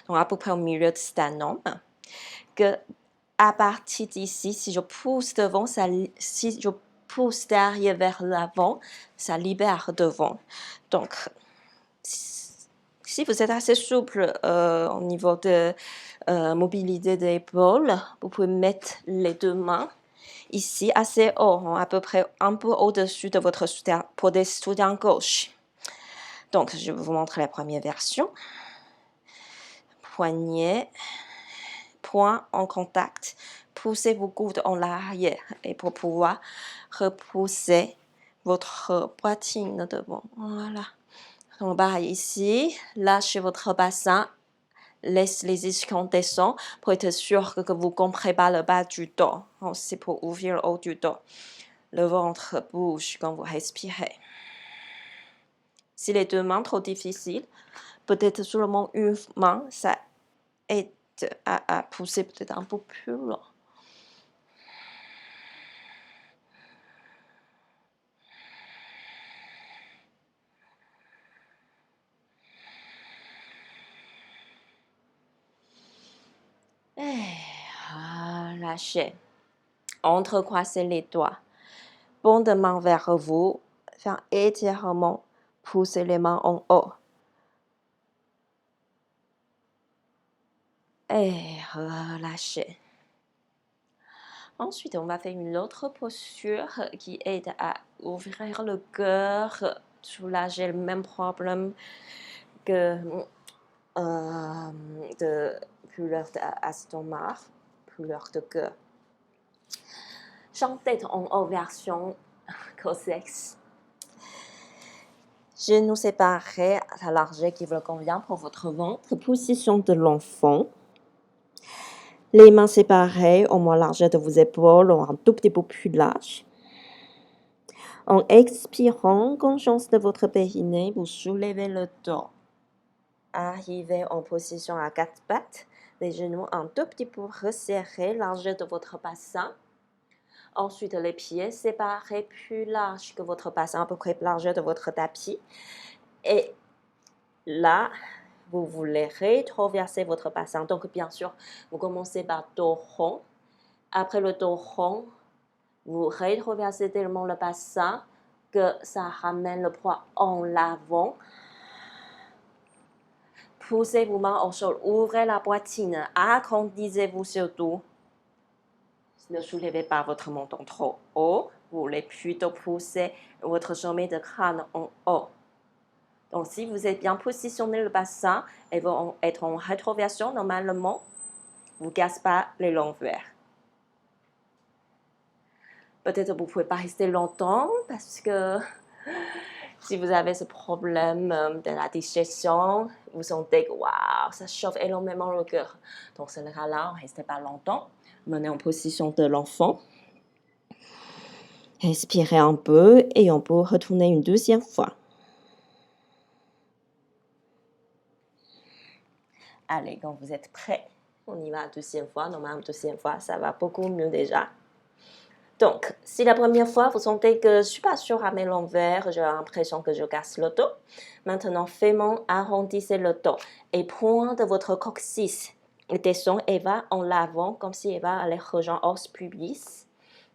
C: donc à peu près au milieu du sternum, que à partir d'ici, si je pousse devant, si je pousse derrière vers l'avant, ça libère devant. Donc, si vous êtes assez souple au niveau de mobilité des épaules, vous pouvez mettre les deux mains ici assez haut, à peu près un peu au-dessus de votre soutien, pour des soutiens gauche. Donc, je vais vous montrer la première version. Poignet, poing en contact. Poussez vos coudes en arrière et pour pouvoir repousser votre poitrine devant. Voilà. On va ici, lâchez votre bassin, laissez les ischions descendre pour être sûr que vous ne comprenez pas le bas du dos. C'est pour ouvrir le haut du dos. Le ventre bouge quand vous respirez. Si les deux mains trop difficiles, peut-être seulement une main, ça aide à pousser peut-être un peu plus loin. Et relâchez. Entrecroisez les doigts. Paume de main vers vous. Faire étirement. Poussez les mains en haut. Et relâchez. Ensuite, on va faire une autre posture qui aide à ouvrir le cœur, soulager le même problème que de douleur d'estomac, douleur de cœur. Jambe tête en haut, version cossex. Genoux séparés à la largeur qui vous convient pour votre ventre. Position de l'enfant. Les mains séparées au moins largeur de vos épaules ou un tout petit peu plus large. En expirant, conscience de votre périnée, vous soulevez le dos. Arrivez en position à quatre pattes. Les genoux un tout petit peu resserrés, largeur de votre bassin. Ensuite, les pieds séparés plus larges que votre bassin, à peu près largeur de votre tapis. Et là, vous voulez rétroverser votre bassin. Donc, bien sûr, vous commencez par dos rond. Après le dos rond, vous rétroversez tellement le bassin que ça ramène le poids en avant. Poussez vos mains au sol, ouvrez la poitrine, agrandissez-vous surtout. Ne soulevez pas votre menton trop haut. Vous voulez plutôt pousser votre sommet de crâne en haut. Donc, si vous êtes bien positionné le bassin et vont être en rétroversion, normalement, vous ne cassez pas les l'envers. Peut-être vous ne pouvez pas rester longtemps parce que si vous avez ce problème de la digestion, vous sentez que waouh, ça chauffe énormément le cœur. Donc, ce cas-là, ne restez pas longtemps. Menez en position de l'enfant. Respirez un peu et on peut retourner une deuxième fois. Allez, quand vous êtes prêts, on y va la deuxième fois. Normalement, deuxième fois, ça va beaucoup mieux déjà. Donc, si la première fois, vous sentez que je ne suis pas sûre à mettre l'envers, j'ai l'impression que je casse le dos. Maintenant, vraiment, arrondissez le dos et pointe votre coccyx. Et descend et va en l'avant, comme si elle va aller rejoindre os pubis.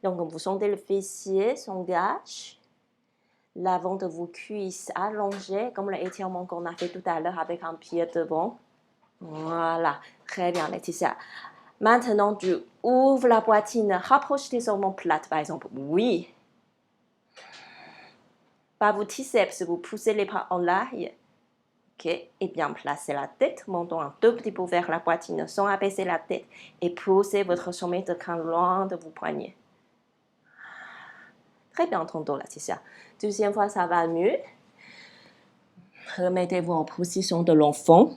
C: Donc, vous sentez le fessier s'engage. L'avant de vos cuisses allongé, comme l'étirement qu'on a fait tout à l'heure avec un pied devant. Voilà, très bien Laetitia. Maintenant, tu ouvres la poitrine, rapproche tes omoplates par exemple. Oui. Par vos triceps, vous poussez les bras en l'arrière. Ok, et bien placez la tête, montons un tout petit peu vers la poitrine sans abaisser la tête et poussez votre sommet de crâne loin de vos poignets. Très bien, ton dos Laetitia. Deuxième fois, ça va mieux. Remettez-vous en position de l'enfant.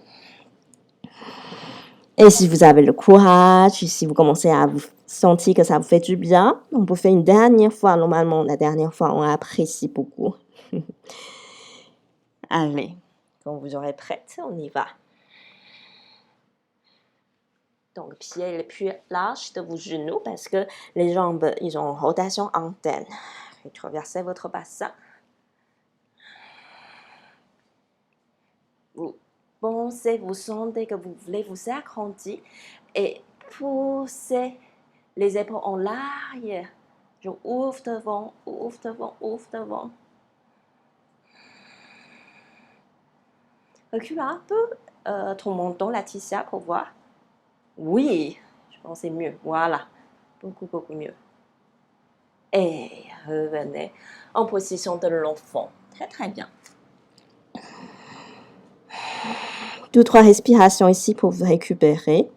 C: Et si vous avez le courage, si vous commencez à vous sentir que ça vous fait du bien, on peut faire une dernière fois. Normalement, la dernière fois, on apprécie beaucoup. Allez, quand vous aurez prête, on y va. Donc, pied le plus large de vos genoux parce que les jambes, ils ont une rotation interne. Traversez votre bassin. Vous pensez, vous sentez que vous voulez vous agrandir et poussez les épaules en l'arrière. Je ouvre devant, ouvre devant, ouvre devant. Recule un peu ton menton, Laetitia, pour voir. Oui, je pense que c'est mieux. Voilà, beaucoup, beaucoup mieux. Et revenez en position de l'enfant. Très, très bien. 2-3 respirations ici pour vous récupérer.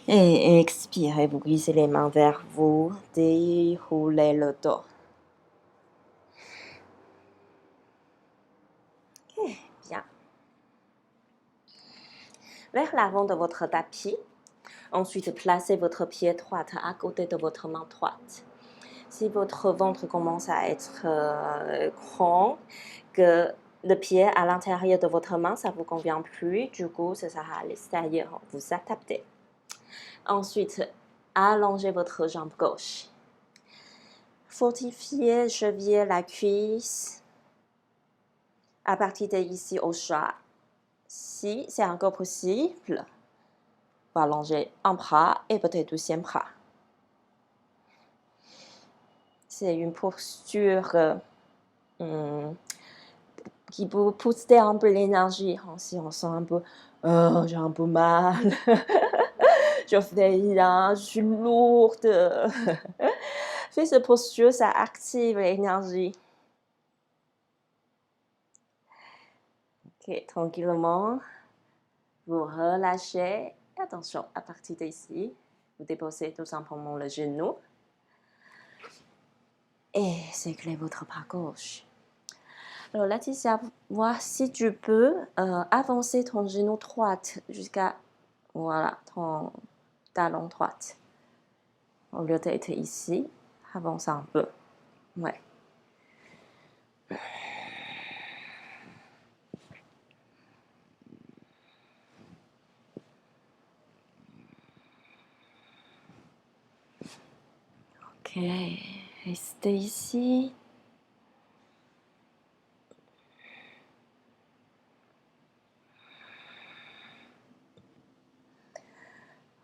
C: Et expirez, vous glissez les mains vers vous, déroulez le dos. Ok, bien. Vers l'avant de votre tapis. Ensuite, placez votre pied droit à côté de votre main droite. Si votre ventre commence à être grand, que le pied à l'intérieur de votre main, ça ne vous convient plus, du coup, ça sera à l'extérieur, vous adaptez. Ensuite, allongez votre jambe gauche. Fortifiez, cheville, la cuisse. À partir d'ici au chat. Si c'est encore possible, vous allongez un bras et peut-être deuxième bras. C'est une posture qui peut pousser un peu l'énergie. Si on sent un peu, j'ai un peu mal, je fais rien, je suis lourde. Fais cette posture, ça active l'énergie. Ok, tranquillement, vous relâchez. Attention, à partir d'ici, vous déposez tout simplement le genou. Et séclez votre bras gauche. Alors Laetitia, vois si tu peux avancer ton genou droit jusqu'à voilà, ton talon droit. Au lieu d'être ici, avance un peu. Ouais. Ok, restez ici.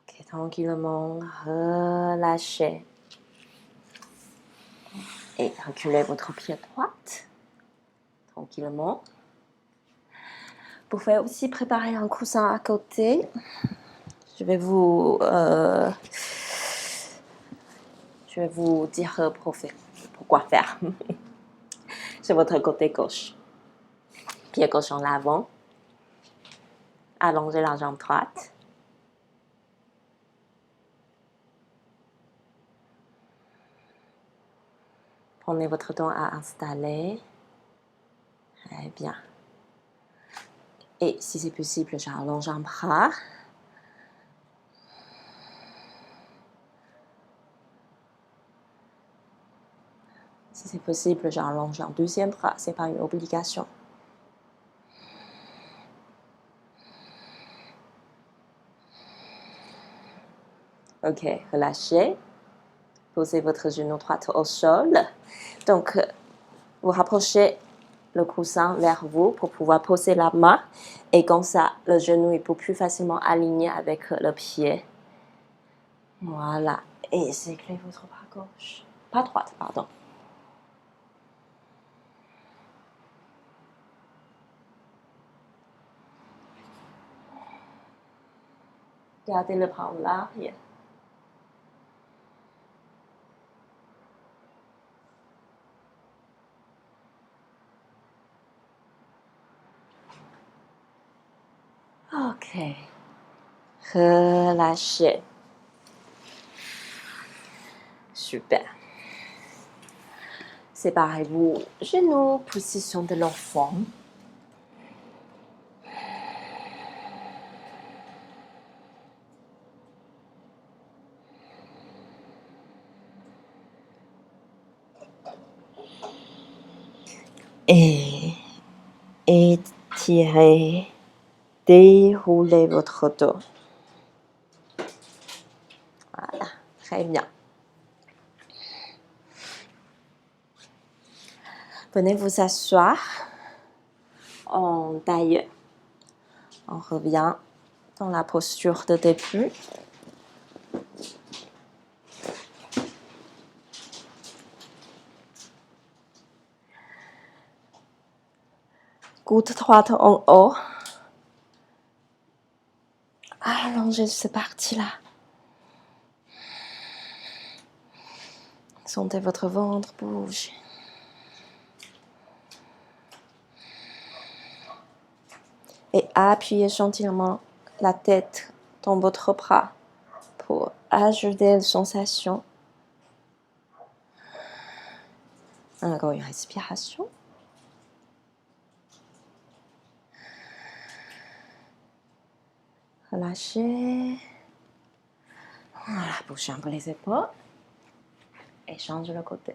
C: Ok, tranquillement, relâchez. Et reculez votre pied droit. Tranquillement. Vous pouvez aussi préparer un coussin à côté. Je vais vous Je vais vous dire pourquoi faire. Sur votre côté gauche. Pied gauche en avant. Allongez la jambe droite. Prenez votre temps à installer. Très bien. Et si c'est possible, j'allonge un bras. Si c'est possible, j'allonge un deuxième bras. Ce n'est pas une obligation. Ok, relâchez. Posez votre genou droit au sol. Donc, vous rapprochez le coussin vers vous pour pouvoir poser la main. Et comme ça, le genou est plus facilement aligné avec le pied. Voilà. Et séclez votre bras gauche. Pas droite, pardon. Gardez le bras en arrière. Ok. Relâchez. Super. Séparez-vous. Genoux, position de l'enfant. Et étirez, déroulez votre dos. Voilà, très bien. Venez vous asseoir en tailleur. On revient dans la posture de début. Coude droite en haut. Allongez cette partie-là. Sentez votre ventre bouger. Et appuyez gentiment la tête dans votre bras pour ajouter une sensation. Encore une respiration. Relâchez. Voilà, bougez un peu les épaules. Et change le côté.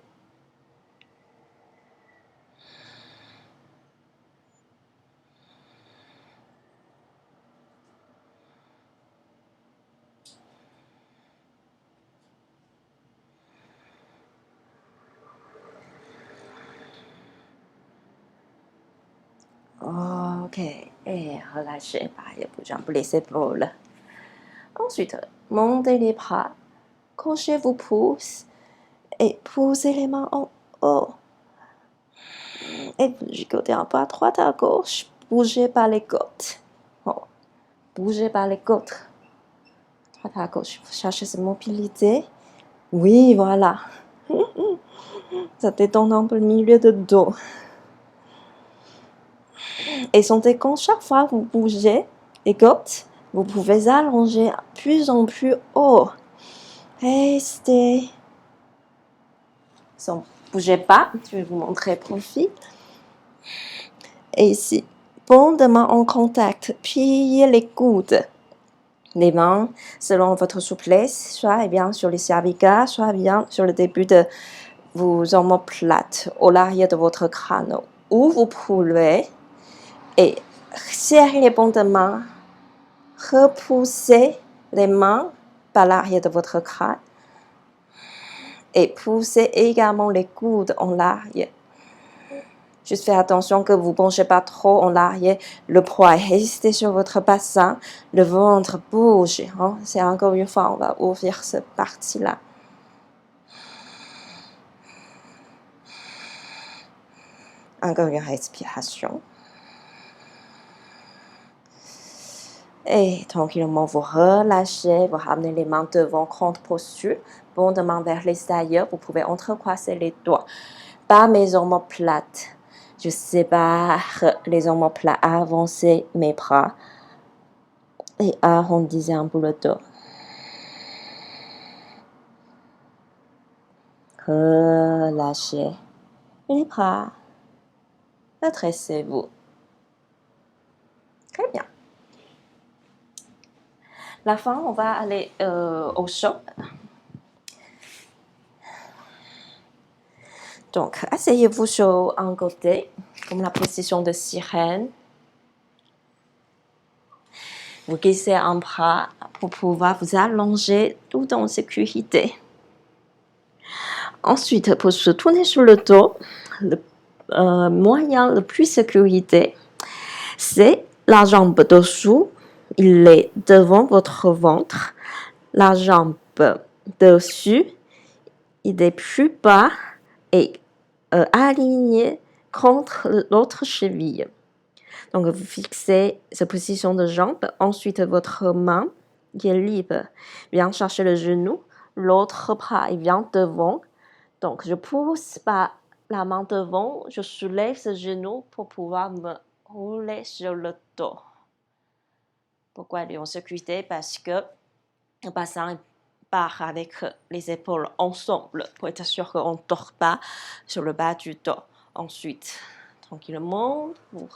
C: Ok, et relâchez, pareil, bougez un peu les épaules. Ensuite, montez les bras, crochez vos pouces et posez les mains en haut. Et vous gicotez un peu à droite, à gauche, bougez pas les côtes. Oh. Bougez pas les côtes. Droite à gauche, vous cherchez cette mobilité. Oui, voilà. Ça détend un peu le milieu de dos. Et sentez quand chaque fois que vous bougez les côtes, vous pouvez allonger plus en plus haut. Restez. Ne bougez pas, je vais vous montrer profil. Et ici, paume de main en contact, pliez les coudes. Les mains, selon votre souplesse, soit bien sur les cervicales, soit bien sur le début de vos omoplates, au l'arrière de votre crâne, où vous pouvez et serrez les paumes de main, repoussez les mains par l'arrière de votre crâne et poussez également les coudes en arrière. Juste faites attention que vous ne penchez pas trop en arrière. Le poids est resté sur votre bassin. Le ventre bouge. Hein? C'est encore une fois, on va ouvrir cette partie-là. Encore une respiration. Et tranquillement, vous relâchez, vous ramenez les mains devant, contre posture. Paume de main vers l'extérieur, vous pouvez entrecroiser les doigts. Pas mes omoplates. Je sépare les omoplates, avancez mes bras et arrondissez un peu le dos. Relâchez les bras. Redressez-vous. Très bien. La fin, on va aller au chaud. Donc, asseyez-vous sur un côté, comme la position de sirène. Vous glissez un bras pour pouvoir vous allonger tout en sécurité. Ensuite, pour se tourner sur le dos, le moyen le plus sécurité, c'est la jambe dessous. Il est devant votre ventre. La jambe dessus, il est plus bas et aligné contre l'autre cheville. Donc, vous fixez cette position de jambe. Ensuite, votre main qui est libre vient chercher le genou. L'autre bras, il vient devant. Donc, je pousse par la main devant. Je soulève ce genou pour pouvoir me rouler sur le dos. Pourquoi il est en sécurité? Parce que le bassin part avec les épaules ensemble pour être sûr qu'on ne dort pas sur le bas du dos. Ensuite, tranquillement, vous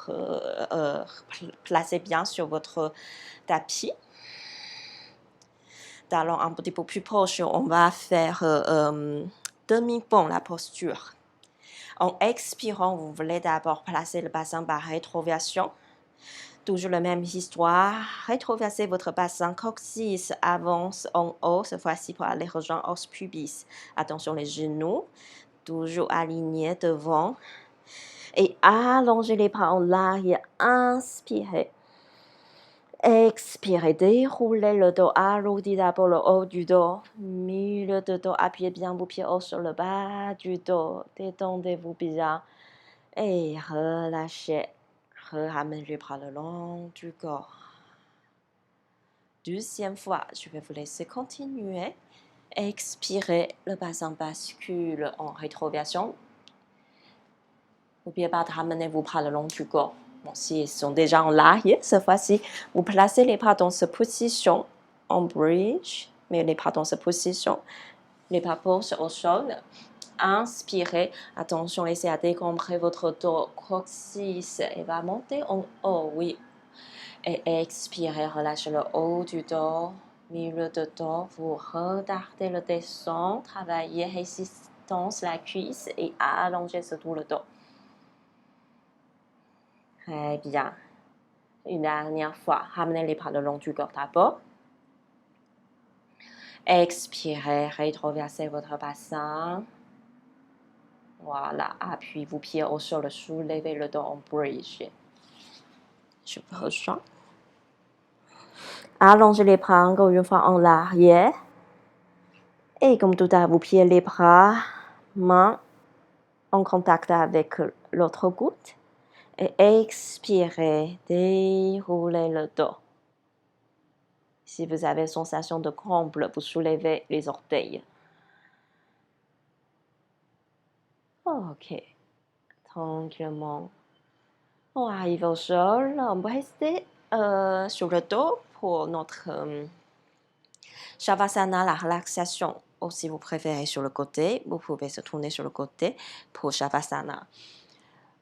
C: placez bien sur votre tapis. Talons un petit peu plus proche, on va faire demi-pont la posture. En expirant, vous voulez d'abord placer le bassin par rétroversion. Toujours la même histoire. Rétroversez votre bassin, coccyx avance en haut, cette fois-ci pour aller rejoindre os pubis. Attention les genoux, toujours alignés devant. Et allongez les bras en arrière. Inspirez. Expirez. Déroulez le dos. Alourdis d'abord le haut du dos. Milieu de dos. Appuyez bien vos pieds hauts sur le bas du dos. Détendez-vous bien. Et relâchez. Ramène les bras le long du corps. Deuxième fois, je vais vous laisser continuer. Expirez, le bassin bascule en rétroversion. N'oubliez pas de ramener vos bras le long du corps. Bon, s'ils sont déjà en arrière, cette fois-ci, vous placez les bras dans cette position en bridge, mais les bras dans cette position, les bras posés au sol. Inspirez, attention, essayez à décombrer votre dos, coccyx, et va monter en haut, oui. Et expirez, relâchez le haut du dos, milieu de dos, vous retardez le descente, travaillez résistance, la cuisse et allongez surtout le dos. Très bien. Une dernière fois, ramenez les bras le long du corps d'abord. Expirez, rétroversez votre bassin. Voilà, appuyez vos pieds au sol, soulevez le dos en bridge. Je vous rejoins. Allongez les bras encore une fois en arrière. Et comme tout à l'heure, vous pliez les bras, mains en contact avec l'autre goutte. Et expirez, déroulez le dos. Si vous avez sensation de crampe, vous soulevez les orteils. Ok, tranquillement. On arrive au sol, on va rester sur le dos pour notre Shavasana, la relaxation. Ou si vous préférez sur le côté, vous pouvez se tourner sur le côté pour Shavasana.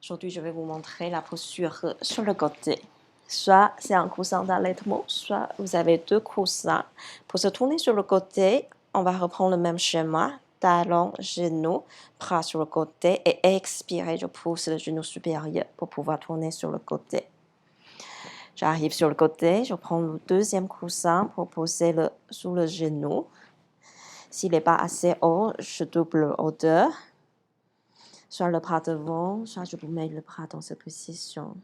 C: Aujourd'hui, je vais vous montrer la posture sur le côté. Soit c'est un coussin d'allaitement, soit vous avez deux coussins. Pour se tourner sur le côté, on va reprendre le même schéma. Talon, genou, bras sur le côté et expirer, je pousse le genou supérieur pour pouvoir tourner sur le côté. J'arrive sur le côté, je prends le deuxième coussin pour poser sous le genou. S'il n'est pas assez haut, je double hauteur. Soit le bras devant, soit je vous mets le bras dans cette position.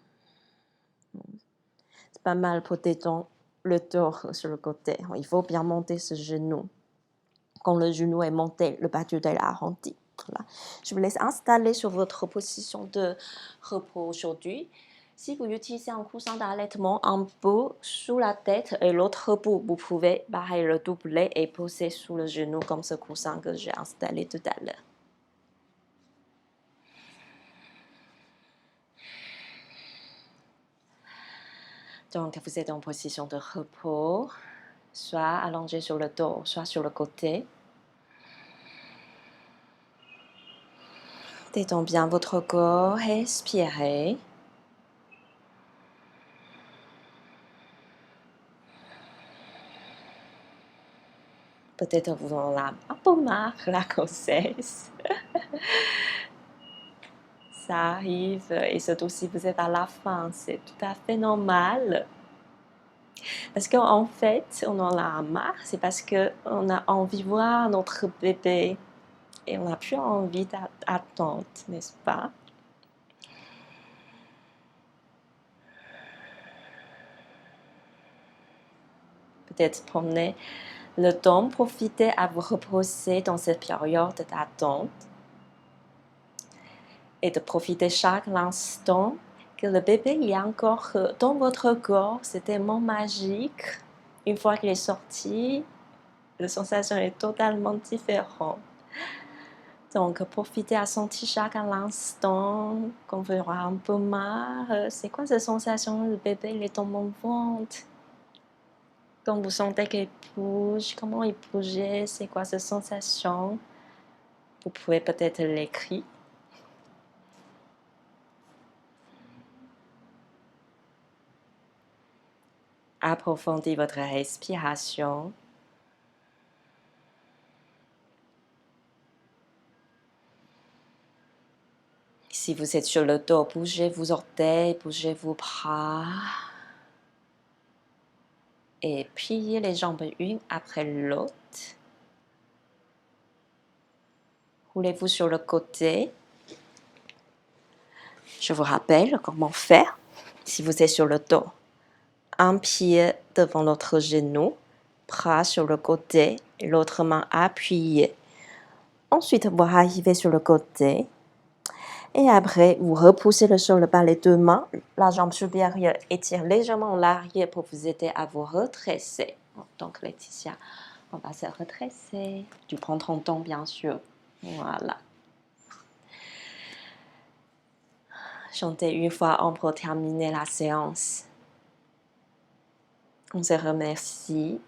C: C'est pas mal pour détendre le dos sur le côté. Il faut bien monter ce genou. Quand le genou est monté, le bas du dos est arrondi. Voilà. Je vous laisse installer sur votre position de repos aujourd'hui. Si vous utilisez un coussin d'allaitement, un bout sous la tête et l'autre bout, vous pouvez le doubler et poser sous le genou comme ce coussin que j'ai installé tout à l'heure. Donc, vous êtes en position de repos, soit allongé sur le dos, soit sur le côté. Détendez bien votre corps, respirez. Peut-être vous en avez un peu marre la grossesse. Ça arrive, et surtout si vous êtes à la fin, c'est tout à fait normal. Parce qu'en fait, on en a marre, c'est parce qu'on a envie de voir notre bébé et on n'a plus envie d'attendre, n'est-ce pas? Peut-être prenez le temps, profitez à vous reposer dans cette période d'attente et de profiter chaque instant que le bébé est encore dans votre corps. C'est tellement magique. Une fois qu'il est sorti, la sensation est totalement différente. Donc, profitez à sentir chaque instant qu'on vous aura un peu marre. C'est quoi cette sensation? Le bébé il est dans mon ventre. Quand vous sentez qu'il bouge, comment il bougeait, c'est quoi cette sensation? Vous pouvez peut-être l'écrire. Approfondissez votre respiration. Si vous êtes sur le dos, bougez vos orteils, bougez vos bras. Et pliez les jambes une après l'autre. Roulez-vous sur le côté. Je vous rappelle comment faire. Si vous êtes sur le dos, un pied devant l'autre genou, bras sur le côté, l'autre main appuyée. Ensuite, vous arrivez sur le côté. Et après, vous repoussez le sol par les deux mains. La jambe supérieure étire légèrement en arrière pour vous aider à vous redresser. Donc, Laetitia, on va se redresser. Tu prends ton temps, bien sûr. Voilà. Chantez une fois, on peut terminer la séance. On se remercie.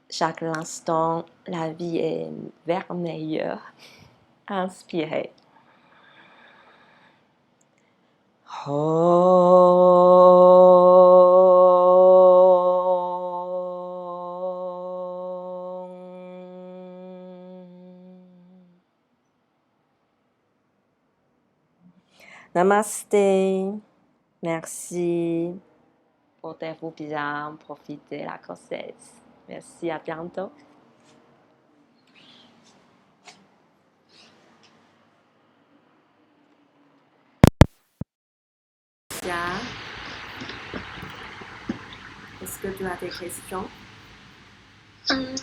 C: Chaque instant, la vie est vers meilleure. Inspirez. Namasté. Merci. Portez-vous bien, profitez de la grossesse. Merci, à bientôt. Est-ce que tu as des questions?
B: Non.